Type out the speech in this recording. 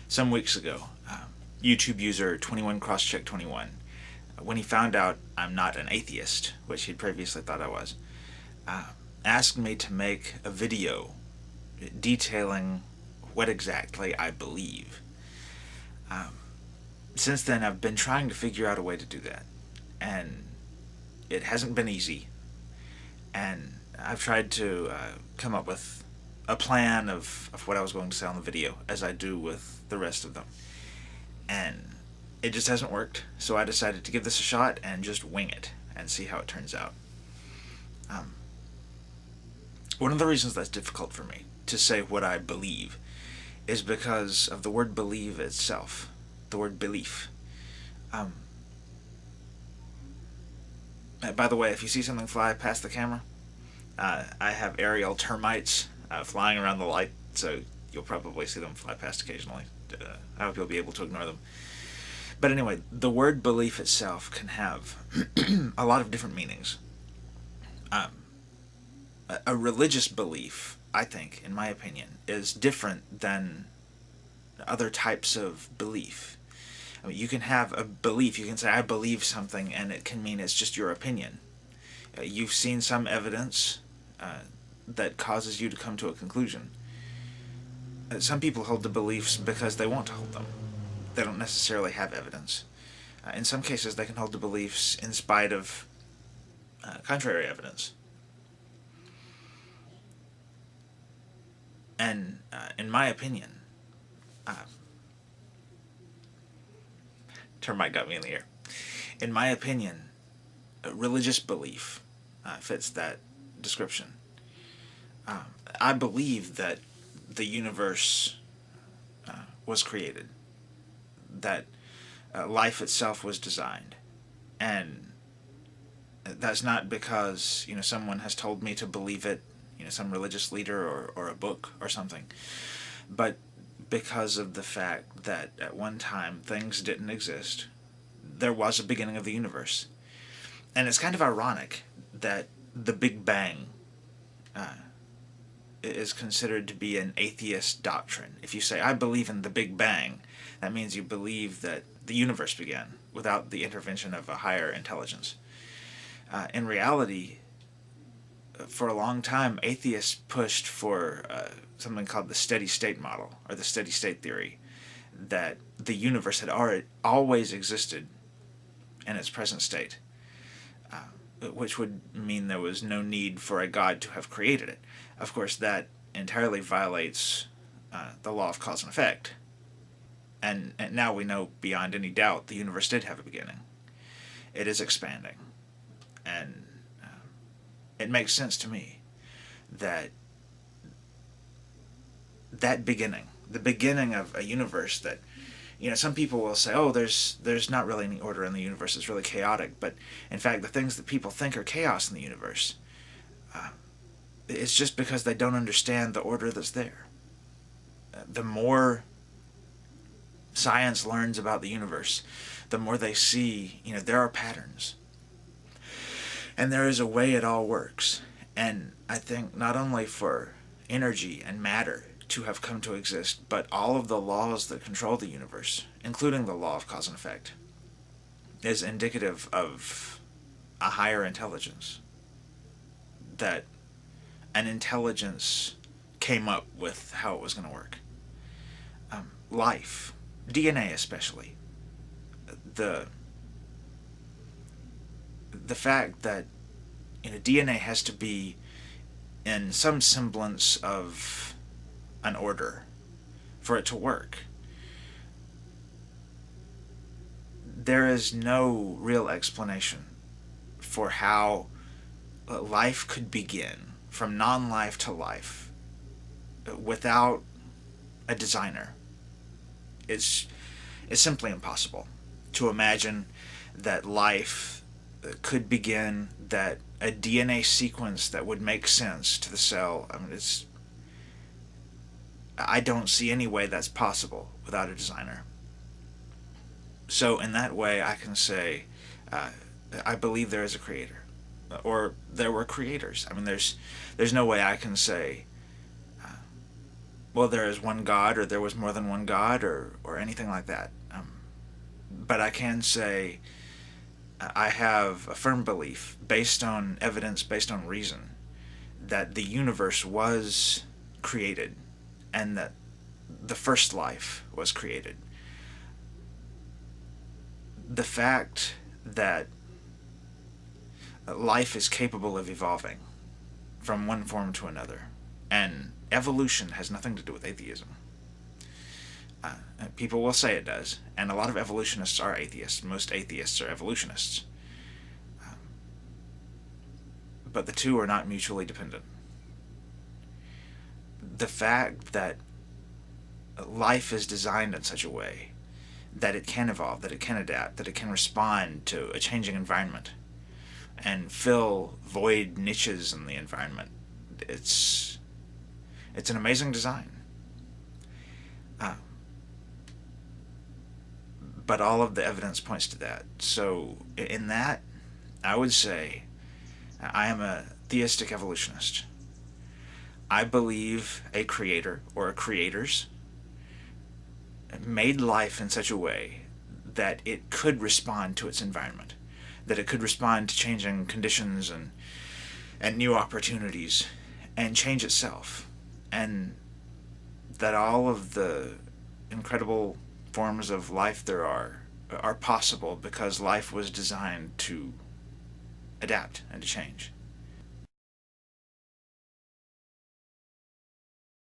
some weeks ago, YouTube user 21crosscheck21, when he found out I'm not an atheist, which he'd previously thought I was, uh, asked me to make a video detailing what exactly I believe. Um, since then, I've been trying to figure out a way to do that, and it hasn't been easy. And I've tried to come up with a plan of what I was going to say on the video, as I do with the rest of them. And it just hasn't worked, so I decided to give this a shot and just wing it and see how it turns out. Um, One of the reasons that's difficult for me to say what I believe is because of the word believe itself, the word belief. Um, by the way, if you see something fly past the camera, I have aerial termites flying around the light, so you'll probably see them fly past occasionally. I hope you'll be able to ignore them. But anyway, the word belief itself can have a lot of different meanings. Um, a religious belief, I think, in my opinion, is different than other types of belief. I mean, you can have a belief, you can say, I believe something, and it can mean it's just your opinion. You've seen some evidence that causes you to come to a conclusion. Some people hold to beliefs because they want to hold them. They don't necessarily have evidence. In some cases, they can hold to beliefs in spite of contrary evidence. And in my opinion, termite got me in the ear. In my opinion, religious belief fits that description. I believe that the universe was created, that life itself was designed, and that's not because someone has told me to believe it, some religious leader or a book or something, but because of the fact that at one time things didn't exist. There was a beginning of the universe, and it's kind of ironic that the Big Bang is considered to be an atheist doctrine. If you say, I believe in the Big Bang, that means you believe that the universe began without the intervention of a higher intelligence. In reality, for a long time, atheists pushed for something called the steady state model, or the steady state theory, that the universe had always existed in its present state, which would mean there was no need for a god to have created it. Of course, that entirely violates the law of cause and effect. And now we know beyond any doubt the universe did have a beginning. It is expanding. And it makes sense to me that that beginning, the beginning of a universe that, some people will say, oh, there's not really any order in the universe, it's really chaotic. But in fact, the things that people think are chaos in the universe, it's just because they don't understand the order that's there. The more science learns about the universe, the more they see, there are patterns. And there is a way it all works. And I think not only for energy and matter to have come to exist, but all of the laws that control the universe, including the law of cause and effect, is indicative of a higher intelligence. That an intelligence came up with how it was going to work. Life, DNA especially, the fact that DNA has to be in some semblance of an order for it to work. There is no real explanation for how life could begin from non-life to life without a designer. It's simply impossible to imagine that life could begin, that a DNA sequence that would make sense to the cell. I don't see any way that's possible without a designer. So in that way, I can say, I believe there is a creator, or there were creators. There's no way I can say well, there is one God, or there was more than one God, or anything like that. But I can say I have a firm belief, based on evidence, based on reason, that the universe was created, and that the first life was created. The fact that life is capable of evolving from one form to another, and evolution has nothing to do with atheism. People will say it does, and a lot of evolutionists are atheists. Most atheists are evolutionists. But the two are not mutually dependent. The fact that life is designed in such a way that it can evolve, that it can adapt, that it can respond to a changing environment and fill void niches in the environment, it's an amazing design. But all of the evidence points to that. So in that, I would say I am a theistic evolutionist. I believe a creator or creators made life in such a way that it could respond to its environment, that it could respond to changing conditions and new opportunities, and change itself, and that all of the incredible forms of life there are possible because life was designed to adapt and to change.